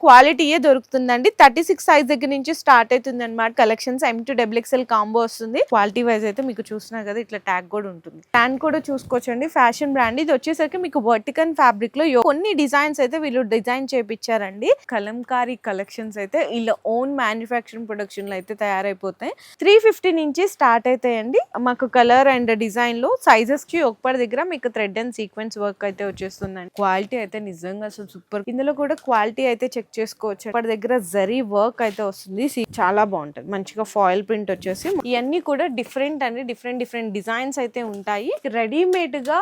క్వాలిటీయే దొరుకుతుందండి. 36 సైజ్ దగ్గర నుంచి స్టార్ట్ అవుతుంది అనమాట కలెక్షన్స్. M2XXL కాంబో వస్తుంది. క్వాలిటీ వైజ్ అయితే మీకు చూస్తున్నారు కదా, ఇట్లా ట్యాగ్ కూడా ఉంటుంది. బ్రాండ్ కూడా చూసుకోవచ్చండి, ఫ్యాషన్ బ్రాండ్. ఇది వచ్చేసరికి మీకు వర్టికన్ ఫ్యాబ్రిక్ లో కొన్ని డిజైన్స్ అయితే వీళ్ళు డిజైన్ చేపించారండి. కలంకారీ కలెక్షన్స్ అయితే వీళ్ళ ఓన్ మ్యానుఫ్యాక్చరింగ్ ప్రొడక్షన్ లో అయితే తయారైపోతాయి. 350 నుంచి స్టార్ట్ అవుతాయండి. మాకు కలర్ అండ్ డిజైన్ లో సైజెస్ కి ఒక్కటి దగ్గర మీకు థ్రెడ్ అండ్ సీక్వెన్స్ వర్క్ అయితే వచ్చేస్తుందండి. క్వాలిటీ అయితే నిజంగా అసలు సూపర్. ఇందులో కూడా క్వాలిటీ అయితే చెక్ చేసుకోవచ్చు. ఇప్పటి దగ్గర జరీ వర్క్ అయితే వస్తుంది, చాలా బాగుంటది. మంచిగా ఫాయిల్ ప్రింట్ వచ్చేసి ఇవన్నీ కూడా డిఫరెంట్ అండి, డిఫరెంట్ డిజైన్స్ అయితే ఉంటాయి. రెడీమేడ్ గా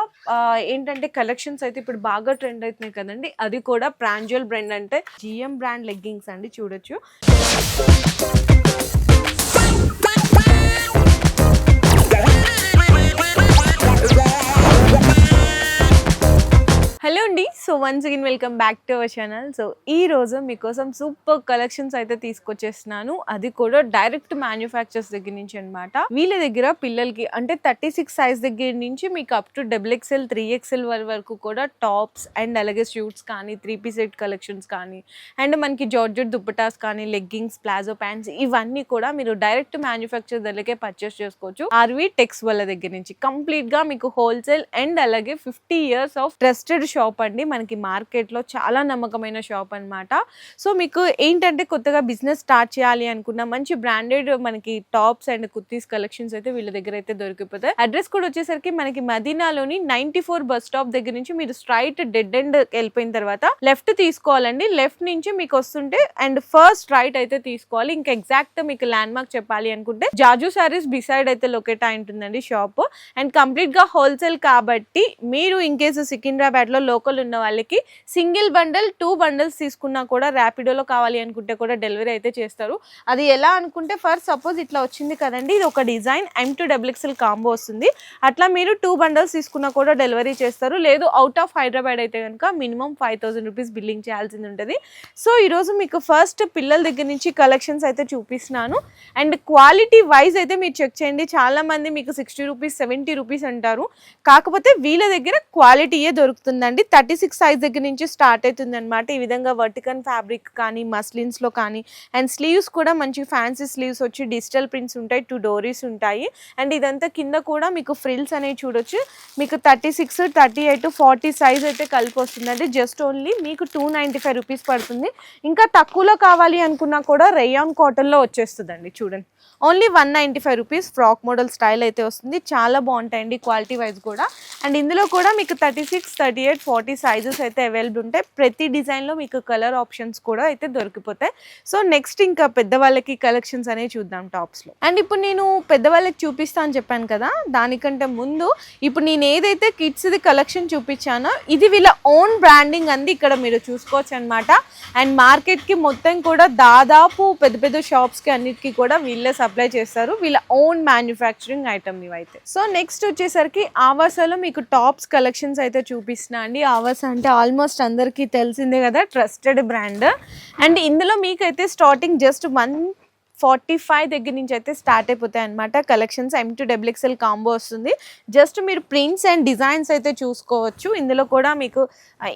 ఏంటంటే కలెక్షన్స్ అయితే ఇప్పుడు బాగా ట్రెండ్ అవుతున్నాయి కదండి. అది కూడా ప్రాంజల్ బ్రాండ్ అంటే GM బ్రాండ్ లెగ్గింగ్స్ అండి, చూడొచ్చు. హలో అండి, so once again welcome back to our channel. So ఈ రోజు మీకోసం సూపర్ కలెక్షన్స్ అయితే తీసుకొచ్చేస్తున్నాను. అది కూడా డైరెక్ట్ మ్యానుఫ్యాక్చర్స్ దగ్గర నుంచి అనమాట. వీళ్ళ దగ్గర పిల్లలకి అంటే 36 సైజ్ దగ్గర నుంచి మీకు అప్ టు XXL 3XL వరకు కూడా టాప్స్ అండ్ అలాగే షూట్స్ కానీ 3-piece సెట్ కలెక్షన్స్ కానీ అండ్ మనకి జార్జెట్ దుప్పటాస్ కానీ లెగ్గింగ్స్ ప్లాజో ప్యాంట్స్ ఇవన్నీ కూడా మీరు డైరెక్ట్ మ్యానుఫ్యాక్చర్ దగ్గరకే పర్చేస్ చేసుకోవచ్చు. ఆర్వి టెక్స్ వాళ్ళ దగ్గర నుంచి కంప్లీట్ గా మీకు హోల్సేల్ అండ్ అలాగే 50 years ఆఫ్ ట్రస్టెడ్ షాప్ అండి. మనకి మార్కెట్ లో చాలా నమ్మకమైన షాప్ అన్నమాట. సో మీకు ఏంటంటే కొత్తగా బిజినెస్ స్టార్ట్ చేయాలి అనుకున్న మంచి బ్రాండెడ్ మనకి టాప్స్ అండ్ కుర్తీస్ కలెక్షన్స్ అయితే వీళ్ళ దగ్గర అయితే దొరికిపోతాయి. అడ్రస్ కూడా వచ్చేసరికి మనకి మదీనాలోని 94 బస్ స్టాప్ దగ్గర నుంచి మీరు స్ట్రైట్ డెడ్ ఎండ్ వెళ్ళిపోయిన తర్వాత లెఫ్ట్ తీసుకోవాలండి. లెఫ్ట్ నుంచి మీకు వస్తుంటే అండ్ ఫస్ట్ రైట్ అయితే తీసుకోవాలి. ఇంకా ఎగ్జాక్ట్ మీకు ల్యాండ్ మార్క్ చెప్పాలి అనుకుంటే జాజు సారీస్ బిసైడ్ అయితే లొకేట్ అయి ఉంటుందండి షాప్. అండ్ కంప్లీట్ గా హోల్సేల్ కాబట్టి మీరు ఇన్ కేసు సికింద్రాబాద్ లో లోకల్ ఉన్న వాళ్ళకి సింగిల్ బండల్ 2 bundles తీసుకున్నా కూడా ర్యాపిడోలో కావాలి అనుకుంటే కూడా డెలివరీ అయితే చేస్తారు. అది ఎలా అనుకుంటే ఫర్ సపోజ్ ఇట్లా వచ్చింది కదండి, ఇది ఒక డిజైన్ M2XXL కాంబో వస్తుంది. అట్లా మీరు 2 bundles తీసుకున్నా కూడా డెలివరీ చేస్తారు. లేదు అవుట్ ఆఫ్ హైదరాబాద్ అయితే కనుక మినిమం 5000 రూపీస్ బిల్లింగ్ చేయాల్సింది ఉంటుంది. సో ఈరోజు మీకు ఫస్ట్ పిల్లల దగ్గర నుంచి కలెక్షన్స్ అయితే చూపిస్తున్నాను. అండ్ క్వాలిటీ వైజ్ అయితే మీరు చెక్ చేయండి. చాలా మంది మీకు 60 రూపీస్ 70 రూపీస్ అంటారు. కాకపోతే వీళ్ళ దగ్గర క్వాలిటీయే దొరుకుతుందండి. 36 సైజ్ దగ్గర నుంచి స్టార్ట్ అవుతుంది అనమాట. ఈ విధంగా వర్టికన్ ఫ్యాబ్రిక్ కానీ మస్లిన్స్ లో కానీ అండ్ స్లీవ్స్ కూడా మంచి ఫ్యాన్సీ స్లీవ్స్ వచ్చి డిజిటల్ ప్రింట్స్ ఉంటాయి, 2 డోరీస్ ఉంటాయి. అండ్ ఇదంతా కింద కూడా మీకు ఫ్రిల్స్ అనేవి చూడొచ్చు. మీకు 36, 38, 40 సైజ్ అయితే కలిపి వస్తుందండి. జస్ట్ ఓన్లీ మీకు 295 రూపీస్ పడుతుంది. ఇంకా తక్కువలో కావాలి అనుకున్నా కూడా రేయాన్ కాటన్ లో వచ్చేస్తుందండి. చూడండి, only 195 rupees frock model style అయితే వస్తుంది. చాలా బాగుంటాయండి క్వాలిటీ వైజ్ కూడా. అండ్ ఇందులో కూడా మీకు 36, 38, 40 సైజెస్ అయితే అవైలబుల్ ఉంటాయి. ప్రతి డిజైన్లో మీకు కలర్ ఆప్షన్స్ కూడా అయితే దొరికిపోతాయి. సో నెక్స్ట్ ఇంకా పెద్దవాళ్ళకి కలెక్షన్స్ అనేవి చూద్దాం టాప్స్లో. అండ్ ఇప్పుడు నేను పెద్దవాళ్ళకి చూపిస్తా అని చెప్పాను కదా, దానికంటే ముందు ఇప్పుడు నేను ఏదైతే కిడ్స్ది కలెక్షన్ చూపించానో ఇది వీళ్ళ ఓన్ బ్రాండింగ్ అంది. ఇక్కడ మీరు చూసుకోవచ్చు అనమాట. అండ్ మార్కెట్కి మొత్తం కూడా దాదాపు పెద్ద పెద్ద షాప్స్కి అన్నిటికీ కూడా వీళ్ళే సప్లై చేస్తారు. వీళ్ళ ఓన్ మ్యానుఫ్యాక్చరింగ్ ఐటమ్ ఇవైతే. సో నెక్స్ట్ వచ్చేసరికి ఆవాసాలో మీకు టాప్స్ కలెక్షన్స్ అయితే చూపిస్తున్నా అండి. ఆవాసా అంటే ఆల్మోస్ట్ అందరికీ తెలిసిందే కదా, ట్రస్టెడ్ బ్రాండ్. అండ్ ఇందులో మీకైతే స్టార్టింగ్ జస్ట్ 145 దగ్గర నుంచి అయితే స్టార్ట్ అయిపోతాయి అనమాట కలెక్షన్స్. M2XXL కాంబో వస్తుంది. జస్ట్ మీరు ప్రింట్స్ అండ్ డిజైన్స్ అయితే చూసుకోవచ్చు. ఇందులో కూడా మీకు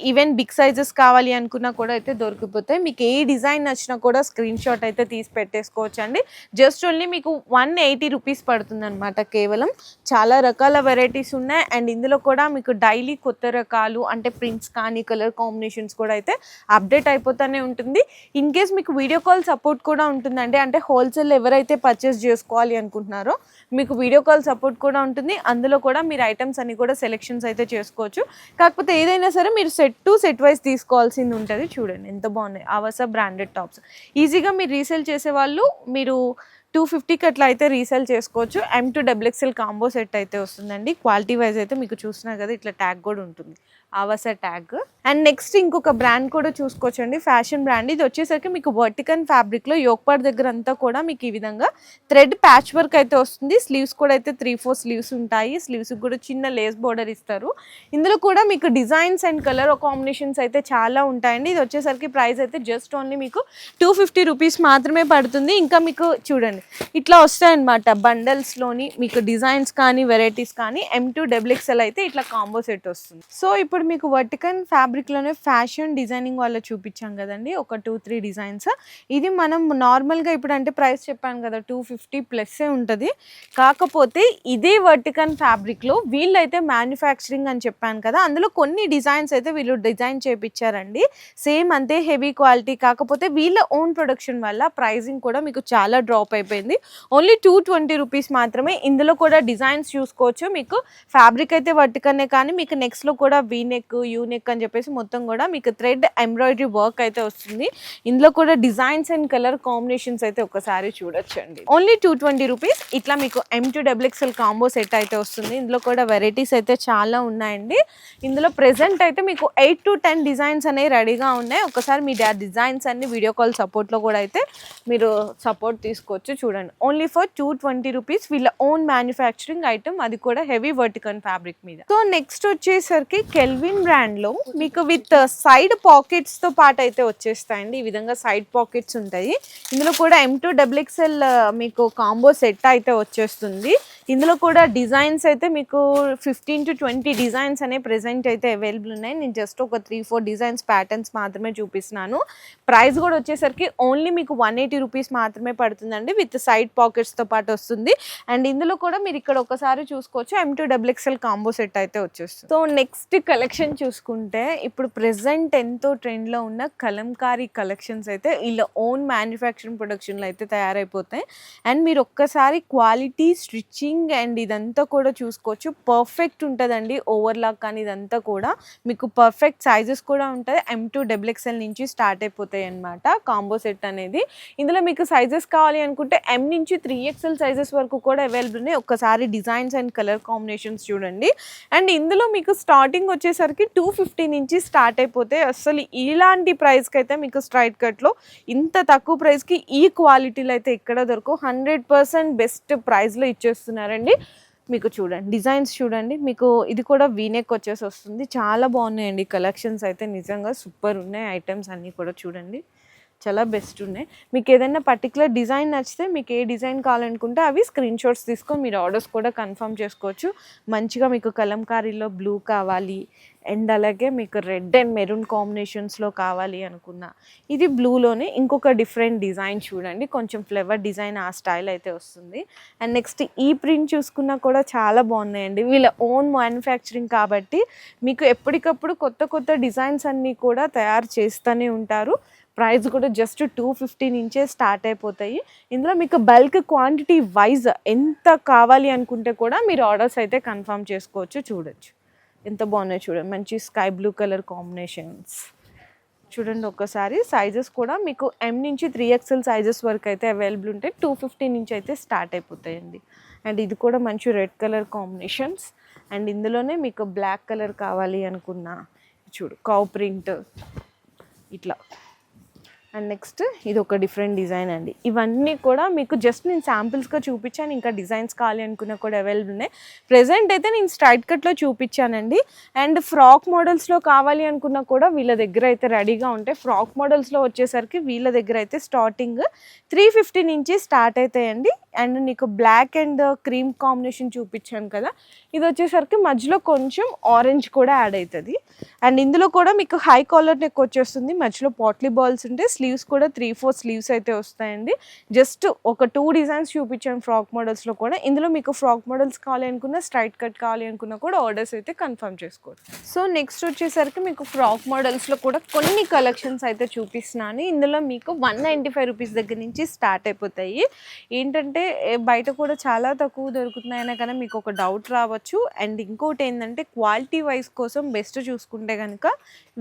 ఈవెన్ బిగ్ సైజెస్ కావాలి అనుకున్నా కూడా అయితే దొరికిపోతాయి. మీకు ఏ డిజైన్ నచ్చినా కూడా స్క్రీన్ షాట్ అయితే తీసి పెట్టేసుకోవచ్చు అండి. జస్ట్ ఓన్లీ మీకు 180 రూపీస్ పడుతుంది అనమాట కేవలం. చాలా రకాల వెరైటీస్ ఉన్నాయి. అండ్ ఇందులో కూడా మీకు డైలీ కొత్త రకాలు అంటే ప్రింట్స్ కానీ కలర్ కాంబినేషన్స్ కూడా అయితే అప్డేట్ అయిపోతూనే ఉంటుంది. ఇన్ కేస్ మీకు వీడియో కాల్ సపోర్ట్ కూడా ఉంటుందండి. అంటే హోల్సేల్ ఎవరైతే పర్చేస్ చేసుకోవాలి అనుకుంటున్నారో మీకు వీడియో కాల్ సపోర్ట్ కూడా ఉంటుంది. అందులో కూడా మీరు ఐటమ్స్ అన్ని కూడా సెలెక్షన్స్ అయితే చేసుకోవచ్చు. కాకపోతే ఏదైనా సరే మీరు సెట్ వైజ్ తీసుకోవాల్సింది ఉంటుంది. చూడండి ఎంత బాగున్నాయి ఆవాసా బ్రాండెడ్ టాప్స్. ఈజీగా మీరు రీసేల్ చేసే వాళ్ళు మీరు 250కి అట్లా అయితే రీసేల్ చేసుకోవచ్చు. M2XXL కాంబో సెట్ అయితే వస్తుందండి. క్వాలిటీ వైజ్ అయితే మీకు చూస్తున్నారు కదా, ఇట్లా ట్యాగ్ కూడా ఉంటుంది, ఆవాసా ట్యాగ్. అండ్ నెక్స్ట్ ఇంకొక బ్రాండ్ కూడా చూసుకోవచ్చండి, ఫ్యాషన్ బ్రాండ్. ఇది వచ్చేసరికి మీకు వర్టికన్ ఫ్యాబ్రిక్ లో యోక్పాడ్ దగ్గర అంతా కూడా మీకు ఈ విధంగా థ్రెడ్ ప్యాచ్ వర్క్ అయితే వస్తుంది. స్లీవ్స్ కూడా అయితే 3-4 స్లీవ్స్ ఉంటాయి. స్లీవ్స్ కూడా చిన్న లేస్ బోర్డర్ ఇస్తారు. ఇందులో కూడా మీకు డిజైన్స్ అండ్ కలర్ కాంబినేషన్స్ అయితే చాలా ఉంటాయండి. ఇది వచ్చేసరికి ప్రైస్ అయితే జస్ట్ ఓన్లీ మీకు 250 రూపీస్ మాత్రమే పడుతుంది. ఇంకా మీకు చూడండి ఇట్లా వస్తాయన్నమాట బండల్స్లోని మీకు డిజైన్స్ కానీ వెరైటీస్ కానీ. M2XXL అయితే ఇట్లా కాంబో సెట్ వస్తుంది. సో ఇప్పుడు ఇప్పుడు మీకు వర్టికన్ ఫ్యాబ్రిక్లోనే ఫ్యాషన్ డిజైనింగ్ వాళ్ళు చూపించాం కదండి, ఒక 2-3 డిజైన్స్. ఇది మనం నార్మల్గా ఇప్పుడు అంటే ప్రైస్ చెప్పాను కదా 250+ ఉంటుంది. కాకపోతే ఇదే వర్టికన్ ఫ్యాబ్రిక్లో వీళ్ళైతే మ్యానుఫ్యాక్చరింగ్ అని చెప్పాను కదా, అందులో కొన్ని డిజైన్స్ అయితే వీళ్ళు డిజైన్ చేయించారండి. సేమ్ అంతే హెవీ క్వాలిటీ, కాకపోతే వీళ్ళ ఓన్ ప్రొడక్షన్ వల్ల ప్రైజింగ్ కూడా మీకు చాలా డ్రాప్ అయిపోయింది. ఓన్లీ 220 రూపీస్ మాత్రమే. ఇందులో కూడా డిజైన్స్ చూసుకోవచ్చు. మీకు ఫ్యాబ్రిక్ అయితే వర్టికనే, కానీ మీకు నెక్స్ట్లో కూడా వీనెక్, యూనెక్ అని చెప్పేసి మొత్తం కూడా మీకు థ్రెడ్ ఎంబ్రాయిడరీ వర్క్ అయితే వస్తుంది. ఇందులో కూడా డిజైన్స్ అండ్ కలర్ కాంబినేషన్స్ అయితే ఒకసారి చూడొచ్చండి. Only 220 rupees. ఇట్లా మీకు M2XXL కాంబో సెట్ అయితే వస్తుంది. ఇందులో కూడా వెరైటీస్ అయితే చాలా ఉన్నాయండి. ఇందులో ప్రెసెంట్ అయితే మీకు 8 to 10 డిజైన్స్ అనేవి రెడీగా ఉన్నాయి. ఒకసారి మీ డిజైన్స్ అన్ని వీడియో కాల్ సపోర్ట్లో కూడా అయితే మీరు సపోర్ట్ తీసుకోవచ్చు. చూడండి, ఓన్లీ ఫర్ 220 రూపీస్. వీళ్ళ ఓన్ మ్యానుఫ్యాక్చరింగ్ ఐటమ్, అది కూడా హెవీ వర్టికన్ ఫ్యాబ్రిక్ మీద. సో నెక్స్ట్ వచ్చేసరికి కెల్విన్ బ్రాండ్ లో మీకు విత్ సైడ్ పాకెట్స్ తో పాటు అయితే వచ్చేస్తాయండి. ఈ విధంగా సైడ్ పాకెట్స్ ఉంటాయి. ఇందులో కూడా M2XXL మీకు కాంబో సెట్ అయితే వచ్చేస్తుంది. ఇందులో కూడా డిజైన్స్ అయితే మీకు 15 to 20 డిజైన్స్ అనే ప్రెసెంట్ అయితే అవైలబుల్ ఉన్నాయి. నేను జస్ట్ ఒక 3-4 డిజైన్స్ ప్యాటర్న్స్ మాత్రమే చూపిస్తున్నాను. ప్రైస్ కూడా వచ్చేసరికి ఓన్లీ మీకు 180 రూపీస్ మాత్రమే పడుతుందండి, విత్ సైడ్ పాకెట్స్తో పాటు వస్తుంది. అండ్ ఇందులో కూడా మీరు ఇక్కడ ఒకసారి చూసుకోవచ్చు, M2XXL కాంబో సెట్ అయితే వచ్చేస్తుంది. సో నెక్స్ట్ కలెక్షన్ చూసుకుంటే, ఇప్పుడు ప్రెసెంట్ ఎంతో ట్రెండ్లో ఉన్న కలంకారీ కలెక్షన్స్ అయితే వీళ్ళ ఓన్ మ్యానుఫ్యాక్చరింగ్ ప్రొడక్షన్లో అయితే తయారైపోతాయి. అండ్ మీరు ఒక్కసారి క్వాలిటీ, స్టిచ్చింగ్ అండ్ ఇదంతా కూడా చూసుకోవచ్చు. పర్ఫెక్ట్ ఉంటుందండి. ఓవర్లాక్ కానీ ఇదంతా కూడా మీకు పర్ఫెక్ట్ సైజెస్ కూడా ఉంటుంది. M2XXL నుంచి స్టార్ట్ అయిపోతాయి అన్నమాట కాంబో సెట్ అనేది. ఇందులో మీకు సైజెస్ కావాలి అనుకుంటే M నుంచి 3XL సైజెస్ వరకు కూడా అవైలబుల్ ఉన్నాయి. ఒక్కసారి డిజైన్స్ అండ్ కలర్ కాంబినేషన్స్ చూడండి. అండ్ ఇందులో మీకు స్టార్టింగ్ వచ్చేసరికి 250 నుంచి స్టార్ట్ అయిపోతే, అసలు ఇలాంటి ప్రైస్కి అయితే మీకు స్ట్రైట్ కట్లో ఇంత తక్కువ ప్రైస్కి ఈ క్వాలిటీలో అయితే ఎక్కడ దొరకవు. 100% బెస్ట్ ప్రైస్లో ఇచ్చేస్తున్నారండి. మీకు చూడండి, డిజైన్స్ చూడండి. మీకు ఇది కూడా వీనెక్ వచ్చేసి వస్తుంది. చాలా బాగున్నాయండి కలెక్షన్స్ అయితే, నిజంగా సూపర్ ఉన్నాయి. ఐటమ్స్ అన్నీ కూడా చూడండి, చాలా బెస్ట్ ఉన్నాయి. మీకు ఏదైనా పర్టికులర్ డిజైన్ నచ్చితే, మీకు ఏ డిజైన్ కావాలనుకుంటే అవి స్క్రీన్ షాట్స్ తీసుకొని మీరు ఆర్డర్స్ కూడా కన్ఫర్మ్ చేసుకోవచ్చు. మంచిగా మీకు కలంకారీలో బ్లూ కావాలి, అండ్ అలాగే మీకు రెడ్ అండ్ మెరూన్ కాంబినేషన్స్లో కావాలి అనుకున్నా, ఇది బ్లూలోనే ఇంకొక డిఫరెంట్ డిజైన్ చూడండి, కొంచెం ఫ్లవర్ డిజైన్ ఆ స్టైల్ అయితే వస్తుంది. అండ్ నెక్స్ట్ ఈ ప్రింట్ చూసుకున్నా కూడా చాలా బాగున్నాయండి. వీళ్ళ ఓన్ మ్యానుఫ్యాక్చరింగ్ కాబట్టి మీకు ఎప్పటికప్పుడు కొత్త కొత్త డిజైన్స్ అన్నీ కూడా తయారు చేస్తూనే ఉంటారు. ప్రైస్ కూడా జస్ట్ 250 నుంచే స్టార్ట్ అయిపోతాయి. ఇందులో మీకు బల్క్ క్వాంటిటీ వైజ్ ఎంత కావాలి అనుకుంటే కూడా మీరు ఆర్డర్స్ అయితే కన్ఫర్మ్ చేసుకోవచ్చు. చూడొచ్చు ఎంత బాగున్నాయి చూడండి, మంచి స్కై బ్లూ కలర్ కాంబినేషన్స్ చూడండి. ఒక్కసారి సైజెస్ కూడా మీకు M నుంచి 3XL సైజెస్ వరకు అయితే అవైలబుల్ ఉంటాయి. 250 నుంచి అయితే స్టార్ట్ అయిపోతాయండి. అండ్ ఇది కూడా మంచి రెడ్ కలర్ కాంబినేషన్స్. అండ్ ఇందులోనే మీకు బ్లాక్ కలర్ కావాలి అనుకున్నా చూడు, కౌ ప్రింట్ ఇట్లా. అండ్ నెక్స్ట్ ఇది ఒక డిఫరెంట్ డిజైన్ అండి. ఇవన్నీ కూడా మీకు జస్ట్ నేను శాంపిల్స్గా చూపించాను. ఇంకా డిజైన్స్ కావాలి అనుకున్నా కూడా అవైలబుల్ ఉన్నాయి. ప్రెజెంట్ అయితే నేను స్ట్రైట్ కట్లో చూపించానండి. అండ్ ఫ్రాక్ మోడల్స్లో కావాలి అనుకున్నా కూడా వీళ్ళ దగ్గర అయితే రెడీగా ఉంటాయి. ఫ్రాక్ మోడల్స్లో వచ్చేసరికి వీళ్ళ దగ్గర అయితే స్టార్టింగ్ 350 నుంచి స్టార్ట్ అవుతాయండి. అండ్ నీకు బ్లాక్ అండ్ క్రీమ్ కాంబినేషన్ చూపించాను కదా, ఇది వచ్చేసరికి మధ్యలో కొంచెం ఆరెంజ్ కూడా యాడ్ అవుతుంది. అండ్ ఇందులో కూడా మీకు హై కాలర్ నెక్ వచ్చేస్తుంది. మధ్యలో పాట్లీ బాల్స్ ఉంటాయి. స్లీవ్స్ కూడా 3-4 స్లీవ్స్ అయితే వస్తాయండి. జస్ట్ ఒక 2 డిజైన్స్ చూపించాను ఫ్రాక్ మోడల్స్లో కూడా. ఇందులో మీకు ఫ్రాక్ మోడల్స్ కావాలి అనుకున్నా, స్ట్రైట్ కట్ కావాలి అనుకున్నా కూడా ఆర్డర్స్ అయితే కన్ఫర్మ్ చేసుకోవచ్చు. సో నెక్స్ట్ వచ్చేసరికి మీకు ఫ్రాక్ మోడల్స్లో కూడా కొన్ని కలెక్షన్స్ అయితే చూపిస్తున్నాను. ఇందులో మీకు 195 రూపీస్ దగ్గర నుంచి స్టార్ట్ అయిపోతాయి. ఏంటంటే బయట కూడా చాలా తక్కువ దొరుకుతున్నాయనే కానీ మీకు ఒక డౌట్ రావచ్చు. అండ్ ఇంకోటి ఏంటంటే క్వాలిటీ వైజ్ కోసం బెస్ట్ చూసుకుంటే కనుక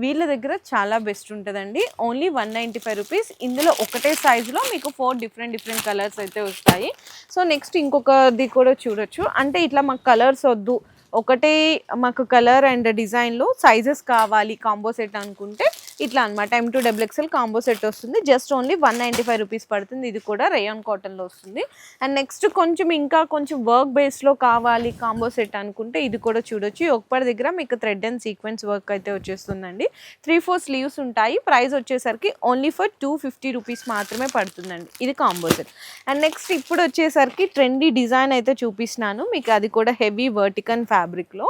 వీళ్ళ దగ్గర చాలా బెస్ట్ ఉంటుందండి. Only 195 rupees. ఇందులో ఒకటే సైజులో మీకు 4 డిఫరెంట్ కలర్స్ అయితే వస్తాయి. సో నెక్స్ట్ ఇంకొకది కూడా చూడొచ్చు. అంటే ఇట్లా మాకు కలర్స్ వద్దు, ఒకటే మాకు కలర్ అండ్ డిజైన్లో సైజెస్ కావాలి కాంబో సెట్ అనుకుంటే ఇట్లా అనమాట. M2XXL కాంబో సెట్ వస్తుంది. జస్ట్ ఓన్లీ 195 రూపీస్ పడుతుంది. ఇది కూడా రేయాన్ కాటన్లో వస్తుంది. అండ్ నెక్స్ట్ ఇంకా కొంచెం వర్క్ బేస్లో కావాలి కాంబో సెట్ అనుకుంటే ఇది కూడా చూడొచ్చు. ఒక్కటి దగ్గర మీకు థ్రెడ్ అండ్ సీక్వెన్స్ వర్క్ అయితే వచ్చేస్తుందండి. 3-4 స్లీవ్స్ ఉంటాయి. ప్రైస్ వచ్చేసరికి ఓన్లీ ఫర్ 250 రూపీస్ మాత్రమే పడుతుందండి. ఇది కాంబో సెట్. అండ్ నెక్స్ట్ ఇప్పుడు వచ్చేసరికి ట్రెండీ డిజైన్ అయితే చూపిస్తున్నాను మీకు. అది కూడా హెవీ వర్టికన్ ఫ్యాబ్రిక్లో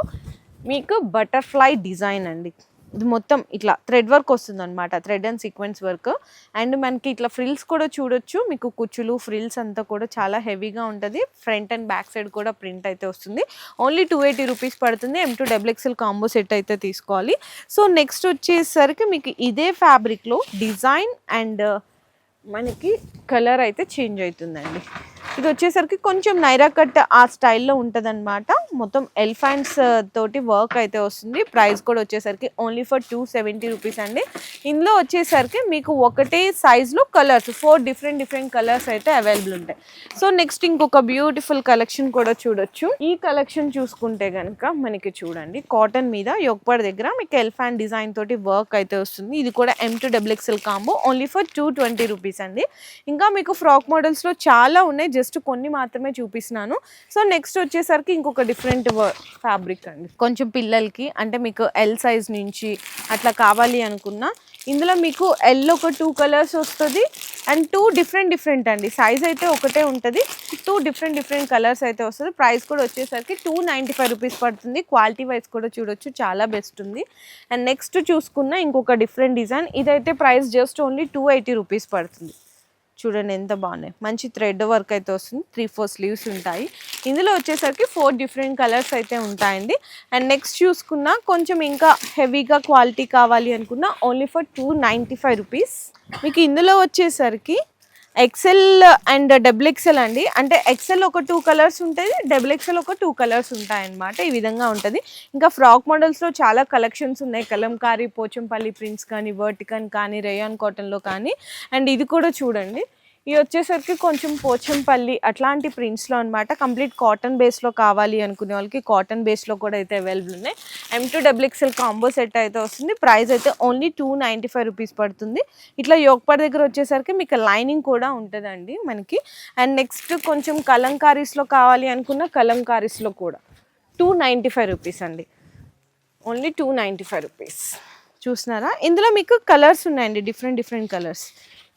మీకు బటర్ఫ్లై డిజైన్ అండి. ఇది మొత్తం ఇట్లా థ్రెడ్ వర్క్ వస్తుంది అనమాట, thread and sequence work. And మనకి ఇట్లా ఫ్రిల్స్ కూడా చూడొచ్చు, మీకు కుచ్చులు ఫ్రిల్స్ అంతా కూడా చాలా హెవీగా ఉంటుంది. ఫ్రంట్ అండ్ బ్యాక్ సైడ్ కూడా ప్రింట్ అయితే వస్తుంది. ఓన్లీ 280 రూపీస్ పడుతుంది. M2XXL కాంబో సెట్ అయితే తీసుకోవాలి. సో నెక్స్ట్ వచ్చేసరికి మీకు ఇదే ఫ్యాబ్రిక్లో డిజైన్ అండ్ మనకి కలర్ అయితే చేంజ్ అవుతుందండి. ఇది వచ్చేసరికి కొంచెం నైరా కట్ ఆ స్టైల్లో ఉంటుంది అనమాట. మొత్తం ఎలిఫెంట్స్ తోటి వర్క్ అయితే వస్తుంది. ప్రైస్ కూడా వచ్చేసరికి ఓన్లీ ఫర్ 270 రూపీస్ అండి. ఇందులో వచ్చేసరికి మీకు ఒకటే సైజులో కలర్స్ 4 డిఫరెంట్ కలర్స్ అయితే అవైలబుల్ ఉంటాయి. సో నెక్స్ట్ ఇంకొక బ్యూటిఫుల్ కలెక్షన్ కూడా చూడొచ్చు. ఈ కలెక్షన్ చూసుకుంటే కనుక మనకి చూడండి, కాటన్ మీద యోగపాడ్ దగ్గర మీకు ఎలిఫెంట్ డిజైన్ తోటి వర్క్ అయితే వస్తుంది. ఇది కూడా M2XXL combo only for 220 rupees అండి. ఇంకా మీకు ఫ్రాక్ మోడల్స్లో చాలా ఉన్నాయి, జస్ట్ కొన్ని మాత్రమే చూపిస్తున్నాను. సో నెక్స్ట్ వచ్చేసరికి ఇంకొక డిఫరెంట్ ఫ్యాబ్రిక్ అండి. కొంచెం పిల్లలకి అంటే మీకు ఎల్ సైజ్ నుంచి అట్లా కావాలి అనుకున్నా ఇందులో మీకు ఎల్లో ఒక 2 కలర్స్ వస్తుంది అండ్ 2 డిఫరెంట్ అండి. సైజ్ అయితే ఒకటే ఉంటుంది, 2 డిఫరెంట్ కలర్స్ అయితే వస్తుంది. ప్రైస్ కూడా వచ్చేసరికి 295 రూపీస్ పడుతుంది. క్వాలిటీ వైజ్ కూడా చూడొచ్చు, చాలా బెస్ట్ ఉంది. అండ్ నెక్స్ట్ చూసుకున్న ఇంకొక డిఫరెంట్ డిజైన్, ఇదైతే ప్రైస్ జస్ట్ ఓన్లీ 280 రూపీస్ పడుతుంది. చూడండి ఎంత బాగున్నాయి, మంచి థ్రెడ్ వర్క్ అయితే వస్తుంది. 3-4 స్లీవ్స్ ఉంటాయి. ఇందులో వచ్చేసరికి 4 డిఫరెంట్ కలర్స్ అయితే ఉంటాయండి. అండ్ నెక్స్ట్ చూసుకున్నా కొంచెం ఇంకా హెవీగా క్వాలిటీ కావాలి అనుకున్నా ఓన్లీ ఫర్ 295 రూపీస్. మీకు ఇందులో వచ్చేసరికి XL అండ్ XXL అండి. అంటే XL ఒక 2 కలర్స్ ఉంటుంది, XXL ఒక 2 కలర్స్ ఉంటాయన్నమాట. ఈ విధంగా ఉంటుంది. ఇంకా ఫ్రాక్ మోడల్స్లో చాలా కలెక్షన్స్ ఉన్నాయి. కలంకారీ, పోచంపల్లి ప్రింట్స్ కానీ, వర్టికన్ కానీ, రేయాన్ కాటన్లో కానీ. అండ్ ఇది కూడా చూడండి, ఇది వచ్చేసరికి కొంచెం పోచంపల్లి అట్లాంటి ప్రింట్స్లో అనమాట. కంప్లీట్ కాటన్ బేస్లో కావాలి అనుకునే వాళ్ళకి కాటన్ బేస్లో కూడా అయితే అవైలబుల్ ఉన్నాయి. M2XXL కాంబో సెట్ అయితే వస్తుంది. ప్రైస్ అయితే ఓన్లీ 295 రూపీస్ పడుతుంది. ఇట్లా యోగపాడ్ దగ్గర వచ్చేసరికి మీకు లైనింగ్ కూడా ఉంటుందండి మనకి. అండ్ నెక్స్ట్ కొంచెం కలంకారీస్లో కావాలి అనుకున్న కలంకారీస్లో కూడా 295 రూపీస్ అండి. Only 295 rupees. చూస్తున్నారా, ఇందులో మీకు కలర్స్ ఉన్నాయండి, డిఫరెంట్ కలర్స్.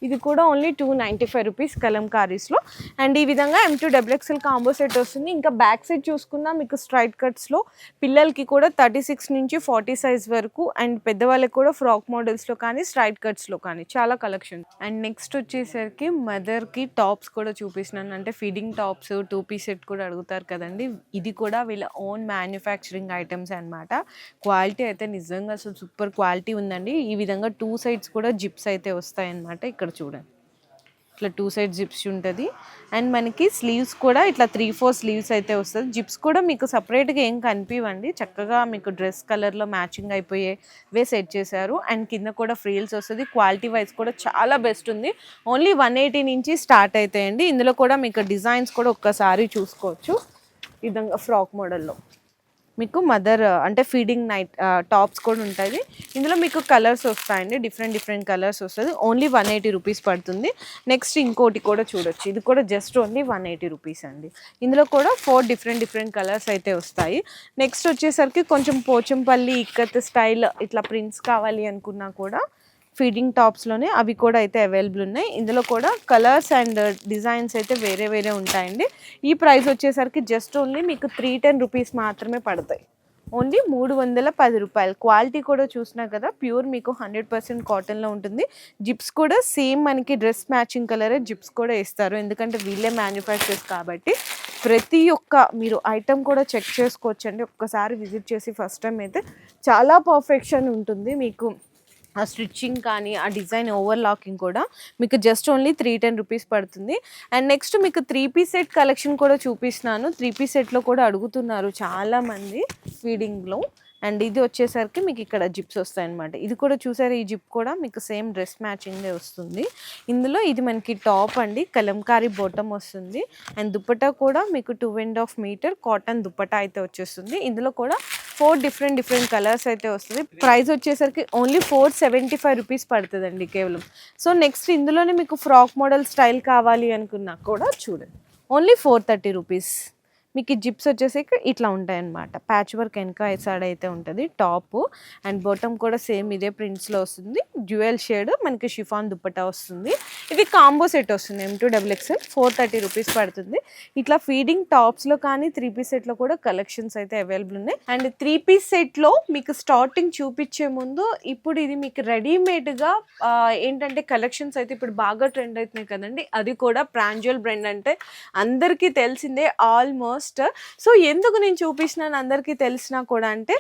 ఇది కూడా ఓన్లీ 295 రూపీస్ కలంకారీస్లో. అండ్ ఈ విధంగా M2XXL కాంబో సెట్ వస్తుంది. ఇంకా బ్యాక్ సైడ్ చూసుకున్నా మీకు స్ట్రైట్ కట్స్లో పిల్లలకి కూడా 36 నుంచి 40 సైజ్ వరకు, అండ్ పెద్దవాళ్ళకి కూడా ఫ్రాక్ మోడల్స్లో కానీ స్ట్రైట్ కట్స్లో కానీ చాలా కలెక్షన్. అండ్ నెక్స్ట్ వచ్చేసరికి మదర్కి టాప్స్ కూడా చూపిస్తున్నాను. అంటే ఫీడింగ్ టాప్స్, 2 పీస్ సెట్ కూడా అడుగుతారు కదండి. ఇది కూడా వీళ్ళ ఓన్ మ్యానుఫ్యాక్చరింగ్ ఐటమ్స్ అనమాట. క్వాలిటీ అయితే నిజంగా అసలు సూపర్ క్వాలిటీ ఉందండి. ఈ విధంగా 2 సైడ్స్ కూడా జిప్స్ అయితే వస్తాయన్నమాట. ఇక్కడ చూడండి, ఇట్లా 2 సైడ్ జిప్స్ ఉంటుంది. అండ్ మనకి స్లీవ్స్ కూడా ఇట్లా 3-4 స్లీవ్స్ అయితే వస్తుంది. జిప్స్ కూడా మీకు సపరేట్గా ఏం కనిపివండి, చక్కగా మీకు డ్రెస్ కలర్లో మ్యాచింగ్ అయిపోయేవే సెట్ చేశారు. అండ్ కింద కూడా ఫ్రీల్స్ వస్తుంది. క్వాలిటీ వైజ్ కూడా చాలా బెస్ట్ ఉంది. ఓన్లీ 180 నుంచి స్టార్ట్ అవుతాయండి. ఇందులో కూడా మీకు డిజైన్స్ కూడా ఒక్కసారి చూసుకోవచ్చు. ఈ విధంగా ఫ్రాక్ మోడల్లో మీకు మదర్ అంటే ఫీడింగ్ నైట్ టాప్స్ కూడా ఉంటుంది. ఇందులో మీకు కలర్స్ వస్తాయండి, డిఫరెంట్ కలర్స్ వస్తుంది. ఓన్లీ 180 రూపీస్ పడుతుంది. నెక్స్ట్ ఇంకోటి కూడా చూడొచ్చు, ఇది కూడా జస్ట్ ఓన్లీ 180 రూపీస్ అండి. ఇందులో కూడా 4 డిఫరెంట్ కలర్స్ అయితే వస్తాయి. నెక్స్ట్ వచ్చేసరికి కొంచెం పోచంపల్లి ఇక్కత్ స్టైల్ ఇట్లా ప్రింట్స్ కావాలి అనుకున్నా కూడా ఫీడింగ్ టాప్స్లోనే అవి కూడా అయితే అవైలబుల్ ఉన్నాయి. ఇందులో కూడా కలర్స్ అండ్ డిజైన్స్ అయితే వేరే ఉంటాయండి. ఈ ప్రైస్ వచ్చేసరికి జస్ట్ ఓన్లీ మీకు 310 రూపీస్ మాత్రమే పడతాయి. ఓన్లీ 310 రూపాయలు. క్వాలిటీ కూడా చూసినా కదా, ప్యూర్ మీకు 100% కాటన్లో ఉంటుంది. జిప్స్ కూడా సేమ్ మనకి డ్రెస్ మ్యాచింగ్ కలరే జిప్స్ కూడా ఇస్తారు, ఎందుకంటే వీళ్ళే మ్యానుఫ్యాక్చర్స్ కాబట్టి. ప్రతి ఒక్క మీరు ఐటమ్ కూడా చెక్ చేసుకోవచ్చండి. ఒక్కసారి విజిట్ చేసి ఫస్ట్ టైం అయితే చాలా పర్ఫెక్షన్ ఉంటుంది మీకు. ఆ స్టిచ్చింగ్ కానీ ఆ డిజైన్ ఓవర్లాకింగ్ కూడా మీకు జస్ట్ ఓన్లీ 310 రూపీస్ పడుతుంది. అండ్ నెక్స్ట్ మీకు 3 పీస్ సెట్ కలెక్షన్ కూడా చూపిస్తున్నాను. 3 పీస్ సెట్లో కూడా అడుగుతున్నారు చాలామంది ఫీడింగ్లో. అండ్ ఇది వచ్చేసరికి మీకు ఇక్కడ జిప్స్ వస్తాయన్నమాట. ఇది కూడా చూసారు, ఈ జిప్ కూడా మీకు సేమ్ డ్రెస్ మ్యాచింగ్దే వస్తుంది. ఇందులో ఇది మనకి టాప్ అండి, కలంకారీ బాటమ్ వస్తుంది. అండ్ దుపట్టా కూడా మీకు 2.5 మీటర్ కాటన్ దుపట్టా అయితే వచ్చేస్తుంది. ఇందులో కూడా 4 డిఫరెంట్ కలర్స్ అయితే వస్తుంది. ప్రైస్ వచ్చేసరికి ఓన్లీ 475 రూపీస్ పడుతుందండి కేవలం. సో నెక్స్ట్ ఇందులోనే మీకు ఫ్రాక్ మోడల్ స్టైల్ కావాలి అనుకున్నా కూడా చూడండి, ఓన్లీ 430 రూపీస్. మీకు జిప్స్ వచ్చేసి ఇట్లా ఉంటాయి అన్నమాట. ప్యాచ్ వర్క్ వెనక సైడ్ అయితే ఉంటుంది టాప్, అండ్ బాటమ్ కూడా సేమ్ ఇదే ప్రింట్స్లో వస్తుంది. డ్యూయల్ షేడ్ మనకి షిఫాన్ దుప్పటా వస్తుంది. ఇది కాంబో సెట్ వస్తుంది M2XXL 430 రూపీస్ పడుతుంది. ఇట్లా ఫీడింగ్ టాప్స్లో కానీ 3-piece సెట్లో కూడా కలెక్షన్స్ అయితే అవైలబుల్ ఉన్నాయి. అండ్ 3-piece సెట్లో మీకు స్టార్టింగ్ చూపించే ముందు ఇప్పుడు ఇది మీకు రెడీమేడ్గా ఏంటంటే కలెక్షన్స్ అయితే ఇప్పుడు బాగా ట్రెండ్ అవుతున్నాయి కదండి. అది కూడా ప్రాంజల్ బ్రాండ్ అంటే అందరికీ తెలిసిందే ఆల్మోస్ట్. సో ఎందుకు నేను చూపించినాను అందరికీ తెలిసినా కూడా అంటే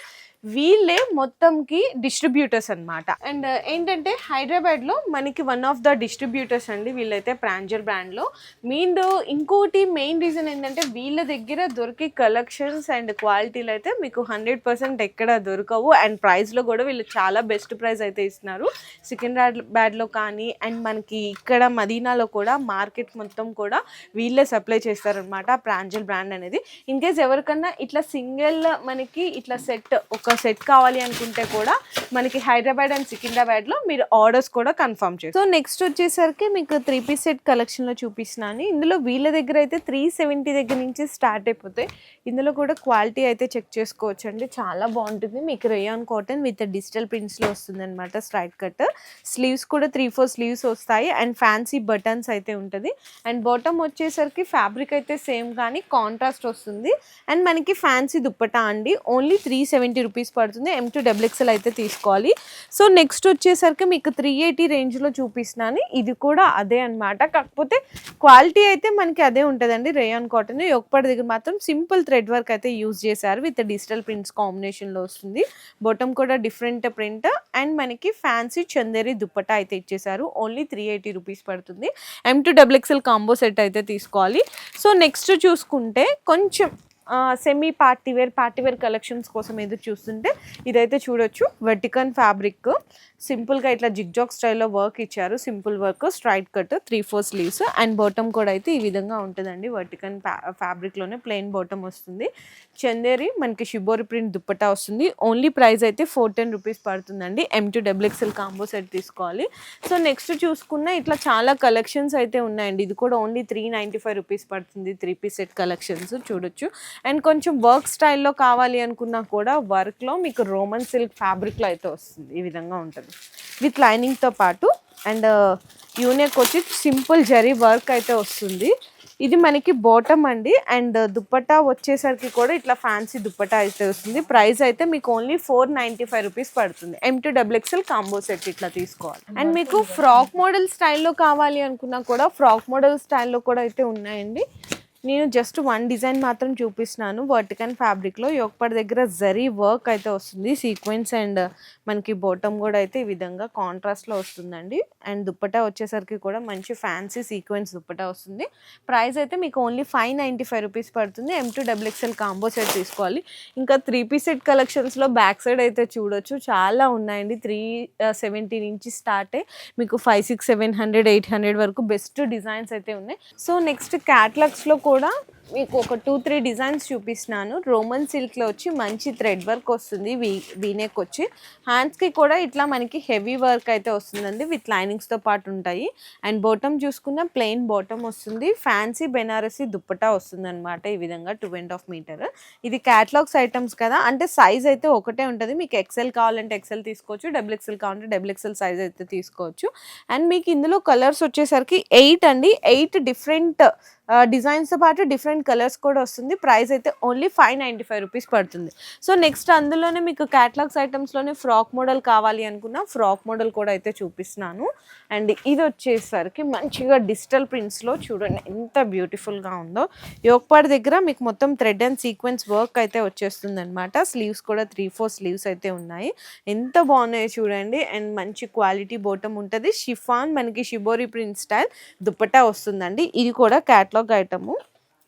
వీళ్ళే మొత్తంకి డిస్ట్రిబ్యూటర్స్ అనమాట. అండ్ ఏంటంటే హైదరాబాద్లో మనకి వన్ ఆఫ్ ద డిస్ట్రిబ్యూటర్స్ అండి వీళ్ళైతే ప్రాంజల్ బ్రాండ్లో. ఇంకోటి మెయిన్ రీజన్ ఏంటంటే వీళ్ళ దగ్గర దొరికే కలెక్షన్స్ అండ్ క్వాలిటీలు అయితే మీకు 100% ఎక్కడ దొరకవు. అండ్ ప్రైస్లో కూడా వీళ్ళు చాలా బెస్ట్ ప్రైస్ అయితే ఇస్తున్నారు. సికింద్రాబాద్లో కానీ అండ్ మనకి ఇక్కడ మదీనాలో కూడా మార్కెట్ మొత్తం కూడా వీళ్ళే సప్లై చేస్తారనమాట ప్రాంజల్ బ్రాండ్ అనేది. ఇన్ కేస్ ఎవరికన్నా ఇట్లా సింగిల్ మనకి ఇట్లా ఒక సెట్ కావాలి అనుకుంటే కూడా మనకి హైదరాబాద్ అండ్ సికింద్రాబాద్లో మీరు ఆర్డర్స్ కూడా కన్ఫర్మ్ చేస్తారు. సో నెక్స్ట్ వచ్చేసరికి మీకు 3-piece సెట్ కలెక్షన్లో చూపిస్తున్నాను. ఇందులో వీళ్ళ దగ్గర అయితే 370 దగ్గర నుంచి స్టార్ట్ అయిపోతాయి. ఇందులో కూడా క్వాలిటీ అయితే చెక్ చేసుకోవచ్చు అండి, చాలా బాగుంటుంది. మీకు రేయాన్ కాటన్ విత్ డిజిటల్ ప్రింట్స్లో వస్తుంది అనమాట. స్ట్రైట్ కట్ స్లీవ్స్ కూడా 3-4 స్లీవ్స్ వస్తాయి అండ్ ఫ్యాన్సీ బటన్స్ అయితే ఉంటుంది. అండ్ బాటమ్ వచ్చేసరికి ఫ్యాబ్రిక్ అయితే సేమ్ కానీ కాంట్రాస్ట్ వస్తుంది. అండ్ మనకి ఫ్యాన్సీ దుప్పటా అండి, ఓన్లీ 370 రూపీస్ పడుతుంది. M2XXL అయితే తీసుకోవాలి. సో నెక్స్ట్ వచ్చేసరికి మీకు 380 రేంజ్లో చూపిస్తున్నాను. ఇది కూడా అదే అనమాట, కాకపోతే క్వాలిటీ అయితే మనకి అదే ఉంటుందండి. రేయాన్ కాటన్ యొక్కపడి దగ్గర మాత్రం సింపుల్ థ్రెడ్ వర్క్ అయితే యూజ్ చేశారు విత్ డిజిటల్ ప్రింట్స్ కాంబినేషన్లో వస్తుంది. బాటమ్ కూడా డిఫరెంట్ ప్రింట్ అండ్ మనకి ఫ్యాన్సీ చందేరి దుప్పటా అయితే ఇచ్చేసారు. ఓన్లీ 380 రూపీస్ పడుతుంది. M2XXL కాంబో సెట్ అయితే తీసుకోవాలి. సో నెక్స్ట్ చూసుకుంటే కొంచెం సెమీ పార్టీవేర్ కలెక్షన్స్ కోసం ఎదురు చూస్తుంటే ఇదైతే చూడొచ్చు. వెర్టికన్ ఫ్యాబ్రిక్ సింపుల్గా ఇట్లా జిగ్జాగ్ స్టైల్లో వర్క్ ఇచ్చారు. Simple work straight cut 3-4 sleeves and bottom కూడా అయితే ఈ విధంగా ఉంటుందండి. వెర్టికన్ ఫ్యాబ్రిక్లోనే ప్లెయిన్ బాటమ్ వస్తుంది. చందేరి మనకి షిబోరి ప్రింట్ దుప్పటా వస్తుంది. ఓన్లీ ప్రైస్ అయితే 410 రూపీస్ పడుతుందండి. M2XXL కాంబో సెట్ తీసుకోవాలి. సో నెక్స్ట్ చూసుకున్న ఇట్లా చాలా కలెక్షన్స్ అయితే ఉన్నాయండి. ఇది కూడా ఓన్లీ 395 రూపీస్ పడుతుంది. 3-piece సెట్ కలెక్షన్స్ చూడొచ్చు. అండ్ కొంచెం వర్క్ స్టైల్లో కావాలి అనుకున్నా కూడా వర్క్లో మీకు రోమన్ సిల్క్ ఫ్యాబ్రిక్లో అయితే వస్తుంది. ఈ విధంగా ఉంటుంది విత్ లైనింగ్తో పాటు. అండ్ యూనిక్ వచ్చి సింపుల్ జరీ వర్క్ అయితే వస్తుంది. ఇది మనకి బాటమ్ అండి. అండ్ దుప్పటా వచ్చేసరికి కూడా ఇట్లా ఫ్యాన్సీ దుప్పటా అయితే వస్తుంది. ప్రైస్ అయితే మీకు ఓన్లీ 495 రూపీస్ పడుతుంది. M2XXL కాంబో సెట్ ఇట్లా తీసుకోవాలి. అండ్ మీకు ఫ్రాక్ మోడల్ స్టైల్లో కావాలి అనుకున్నా కూడా ఫ్రాక్ మోడల్ స్టైల్లో కూడా అయితే ఉన్నాయండి. నేను జస్ట్ వన్ డిజైన్ మాత్రం చూపిస్తున్నాను. వర్టికన్ ఫ్యాబ్రిక్లో యొక్కపడి దగ్గర జరీ వర్క్ అయితే వస్తుంది. సీక్వెన్స్ అండ్ మనకి బాటమ్ కూడా అయితే ఈ విధంగా కాంట్రాస్ట్లో వస్తుందండి. అండ్ దుప్పటా వచ్చేసరికి కూడా మంచి ఫ్యాన్సీ సీక్వెన్స్ దుప్పటా వస్తుంది. ప్రైస్ అయితే మీకు ఓన్లీ 595 రూపీస్ పడుతుంది. M2XXL కాంబో సెట్ తీసుకోవాలి. ఇంకా 3-piece సెట్ కలెక్షన్స్లో బ్యాక్ సైడ్ అయితే చూడొచ్చు చాలా ఉన్నాయండి. 370 నుంచి స్టార్ట్ అయ్యి మీకు 500, 700, 800 వరకు బెస్ట్ డిజైన్స్ అయితే ఉన్నాయి. సో నెక్స్ట్ క్యాటలాగ్స్లో కూడా మీకు ఒక 2-3 డిజైన్స్ చూపిస్తున్నాను. రోమన్ సిల్క్లో వచ్చి మంచి థ్రెడ్ వర్క్ వస్తుంది. వీనెక్ వచ్చి హ్యాండ్స్కి కూడా ఇట్లా మనకి హెవీ వర్క్ అయితే వస్తుందండి విత్ లైనింగ్స్తో పాటు ఉంటాయి. అండ్ బాటమ్ చూసుకున్న ప్లెయిన్ బాటమ్ వస్తుంది. ఫ్యాన్సీ బెనారసీ దుప్పటా వస్తుంది అనమాట. ఈ విధంగా 2.5 మీటర్. ఇది క్యాటలాగ్స్ ఐటమ్స్ కదా, అంటే సైజ్ అయితే ఒకటే ఉంటుంది. మీకు XL కావాలంటే XL తీసుకోవచ్చు, XXL కావాలంటే XXL సైజ్ అయితే తీసుకోవచ్చు. అండ్ మీకు ఇందులో కలర్స్ వచ్చేసరికి 8 అండి. 8 డిఫరెంట్ డిజైన్స్తో పాటు డిఫరెంట్ కలర్స్ కూడా వస్తుంది. ప్రైస్ అయితే ఓన్లీ 595 రూపీస్ పడుతుంది. సో నెక్స్ట్ అందులోనే మీకు క్యాటలాగ్స్ ఐటమ్స్లోనే ఫ్రాక్ మోడల్ కావాలి అనుకున్న ఫ్రాక్ మోడల్ కూడా అయితే చూపిస్తున్నాను. అండ్ ఇది వచ్చేసరికి మంచిగా డిజిటల్ ప్రింట్స్లో చూడండి ఎంత బ్యూటిఫుల్గా ఉందో. యోక్పాడ్ దగ్గర మీకు మొత్తం థ్రెడ్ అండ్ సీక్వెన్స్ వర్క్ అయితే వచ్చేస్తుంది అనమాట. స్లీవ్స్ కూడా 3-4 స్లీవ్స్ అయితే ఉన్నాయి. ఎంత బాగున్నాయో చూడండి. అండ్ మంచి క్వాలిటీ బాటమ్ ఉంటుంది. షిఫాన్ మనకి షిబోరి ప్రింట్ స్టైల్ దుప్పటా వస్తుందండి. ఇది కూడా క్యాటలాగ్ ఐటము.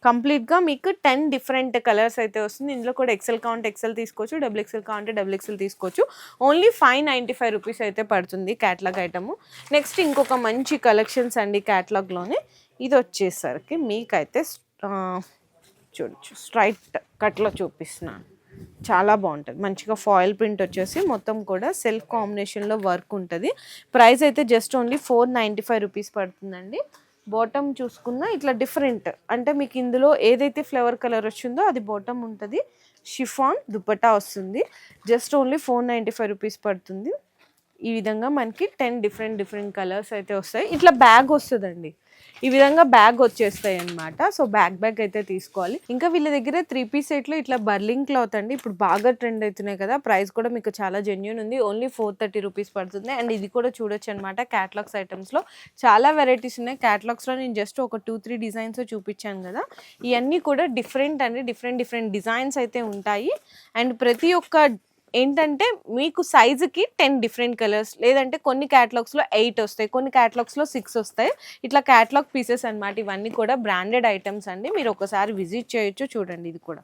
కంప్లీట్గా మీకు 10 డిఫరెంట్ కలర్స్ అయితే వస్తుంది. ఇందులో కూడా XL కావాలంటే XL తీసుకోవచ్చు, XXL కావాలంటే XXL తీసుకోవచ్చు. ఓన్లీ 595 రూపీస్ అయితే పడుతుంది క్యాటలాగ్ ఐటము. నెక్స్ట్ ఇంకొక మంచి కలెక్షన్స్ అండి క్యాటలాగ్లోనే. ఇది వచ్చేసరికి మీకైతే చూడొచ్చు స్ట్రైట్ కట్లో చూపిస్తున్నాను. చాలా బాగుంటుంది. మంచిగా ఫాయిల్ ప్రింట్ వచ్చేసి మొత్తం కూడా సెల్ఫ్ కాంబినేషన్లో వర్క్ ఉంటుంది. ప్రైస్ అయితే జస్ట్ ఓన్లీ 495 రూపీస్ పడుతుందండి. బాటమ్ చూసుకున్నా ఇట్లా డిఫరెంట్, అంటే మీకు ఇందులో ఏదైతే ఫ్లవర్ కలర్ వచ్చిందో అది బాటమ్ ఉంటుంది. షిఫాన్ దుపట్టా వస్తుంది. జస్ట్ ఓన్లీ 495 రూపీస్ పడుతుంది. ఈ విధంగా మనకి 10 డిఫరెంట్ కలర్స్ అయితే వస్తాయి. ఇట్లా బ్యాగ్ వస్తుందండి, ఈ విధంగా బ్యాగ్ వచ్చేస్తాయి అన్నమాట. సో బ్యాగ్ అయితే తీసుకోవాలి. ఇంకా వీళ్ళ దగ్గర 3 పీస్ సెట్లు ఇట్లా బర్లింగ్ క్లాత్ అండి, ఇప్పుడు బాగా ట్రెండ్ అవుతున్నాయి కదా. ప్రైస్ కూడా మీకు చాలా జెన్యూన్ ఉంది, ఓన్లీ 430 రూపీస్ పడుతుంది. అండ్ ఇది కూడా చూడొచ్చు అనమాట. క్యాటలాగ్స్ ఐటమ్స్లో చాలా వెరైటీస్ ఉన్నాయి. క్యాటలాగ్స్లో నేను జస్ట్ ఒక 2-3 డిజైన్స్ చూపించాను కదా. ఇవన్నీ కూడా డిఫరెంట్ అండి, డిఫరెంట్ డిజైన్స్ అయితే ఉంటాయి. అండ్ ప్రతి ఒక్క ఏంటంటే మీకు సైజుకి 10 డిఫరెంట్ కలర్స్, లేదంటే కొన్ని క్యాటలాగ్స్లో 8 వస్తాయి, కొన్ని క్యాటలాగ్స్లో 6 వస్తాయి. ఇట్లా క్యాటలాగ్ పీసెస్ అనమాట. ఇవన్నీ కూడా బ్రాండెడ్ ఐటమ్స్ అండి, మీరు ఒకసారి విజిట్ చేయొచ్చు. చూడండి ఇది కూడా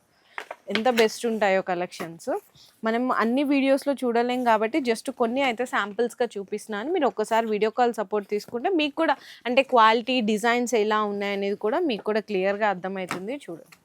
ఎంత బెస్ట్ ఉంటాయో కలెక్షన్స్. మనం అన్ని వీడియోస్లో చూడలేం కాబట్టి జస్ట్ కొన్ని అయితే శాంపిల్స్గా చూపిస్తున్నాను. మీరు ఒక్కసారి వీడియో కాల్ సపోర్ట్ తీసుకుంటే మీకు కూడా అంటే క్వాలిటీ, డిజైన్స్ ఎలా ఉన్నాయనేది కూడా మీకు కూడా క్లియర్గా అర్థమవుతుంది. చూడండి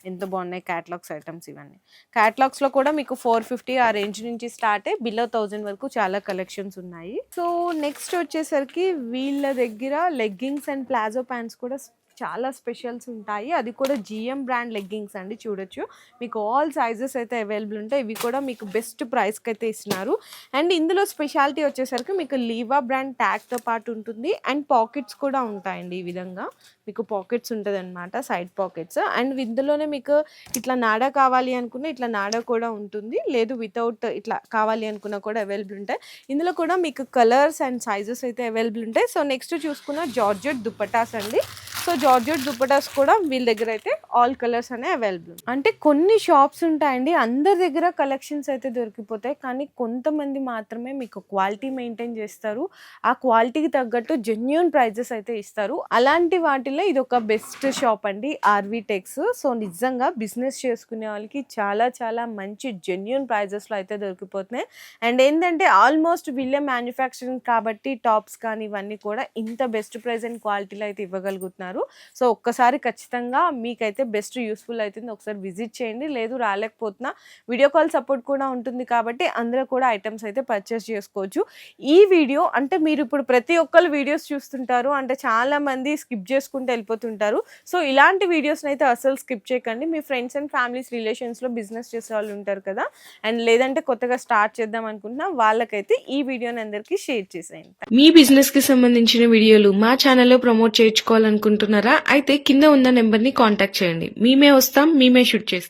ఎంత బాగున్నాయి క్యాటలాగ్స్ ఐటమ్స్. ఇవన్నీ క్యాటలాగ్స్లో కూడా మీకు 450 ఆ రేంజ్ నుంచి స్టార్ట్ అయ్యి బిలో 1000 వరకు చాలా కలెక్షన్స్ ఉన్నాయి. సో నెక్స్ట్ వచ్చేసరికి వీళ్ళ దగ్గర లెగ్గింగ్స్ అండ్ ప్లాజో ప్యాంట్స్ కూడా చాలా స్పెషల్స్ ఉంటాయి. అది కూడా జిఎం బ్రాండ్ లెగ్గింగ్స్ అండి. చూడొచ్చు మీకు ఆల్ సైజెస్ అయితే అవైలబుల్ ఉంటాయి. ఇవి కూడా మీకు బెస్ట్ ప్రైస్కి అయితే ఇస్తున్నారు. అండ్ ఇందులో స్పెషాలిటీ వచ్చేసరికి మీకు లీవా బ్రాండ్ ట్యాగ్తో పాటు ఉంటుంది. అండ్ పాకెట్స్ కూడా ఉంటాయండి. ఈ విధంగా మీకు పాకెట్స్ ఉంటుంది అనమాట, సైడ్ పాకెట్స్. అండ్ ఇందులోనే మీకు ఇట్లా నాడా కావాలి అనుకున్న ఇట్లా నాడా కూడా ఉంటుంది, లేదు వితౌట్ ఇట్లా కావాలి అనుకున్నా కూడా అవైలబుల్ ఉంటాయి. ఇందులో కూడా మీకు కలర్స్ అండ్ సైజెస్ అయితే అవైలబుల్ ఉంటాయి. సో నెక్స్ట్ చూసుకున్న జార్జెట్ దుపటాస్ అండి. సో జార్జెట్ దుపటాస్ కూడా వీళ్ళ దగ్గర అయితే ఆల్ కలర్స్ అనే అవైలబుల్. అంటే కొన్ని షాప్స్ ఉంటాయండి, అందరి దగ్గర కలెక్షన్స్ అయితే దొరికిపోతాయి, కానీ కొంతమంది మాత్రమే మీకు క్వాలిటీ మెయింటైన్ చేస్తారు, ఆ క్వాలిటీకి తగ్గట్టు జెన్యూన్ ప్రైజెస్ అయితే ఇస్తారు. అలాంటి వాటిలో ఇది ఒక బెస్ట్ షాప్ అండి, ఆర్వి టెక్స్. సో నిజంగా బిజినెస్ చేసుకునే వాళ్ళకి చాలా మంచి జెన్యూన్ ప్రైజెస్లో అయితే దొరికిపోతున్నాయి. అండ్ ఏంటంటే ఆల్మోస్ట్ వీళ్ళే మ్యానుఫ్యాక్చరింగ్ కాబట్టి టాప్స్ కానీ ఇవన్నీ కూడా ఇంత బెస్ట్ ప్రైస్ అండ్ క్వాలిటీలో అయితే ఇవ్వగలుగుతున్నారు. సో ఒక్కసారి ఖచ్చితంగా మీకైతే బెస్ట్ యూస్ఫుల్ అవుతుంది. ఒకసారి విజిట్ చేయండి, లేదు రాలేకపోతున్నా వీడియో కాల్ సపోర్ట్ కూడా ఉంటుంది కాబట్టి అందరూ కూడా ఐటమ్స్ అయితే పర్చేస్ చేసుకోవచ్చు. ఈ వీడియో అంటే మీరు ఇప్పుడు ప్రతి ఒక్కరు వీడియోస్ చూస్తుంటారు, అంటే చాలా మంది స్కిప్ చేసుకుంటూ వెళ్ళిపోతుంటారు. సో ఇలాంటి వీడియోస్ని అయితే అసలు స్కిప్ చేయకండి. మీ ఫ్రెండ్స్ అండ్ ఫ్యామిలీస్ రిలేషన్స్లో బిజినెస్ చేసే వాళ్ళు ఉంటారు కదా, అండ్ లేదంటే కొత్తగా స్టార్ట్ చేద్దాం అనుకుంటున్నా వాళ్ళకైతే ఈ వీడియోని అందరికీ షేర్ చేసేయండి. మీ బిజినెస్ కి సంబంధించిన వీడియోలు మా ఛానల్లో ప్రమోట్ చేయించుకోవాలనుకుంటున్నారా? అయితే కింద ఉన్న నెంబర్ ని కాంటాక్ట్ చేయండి. మేమే వస్తాం, మేమే షూట్ చేస్తాం.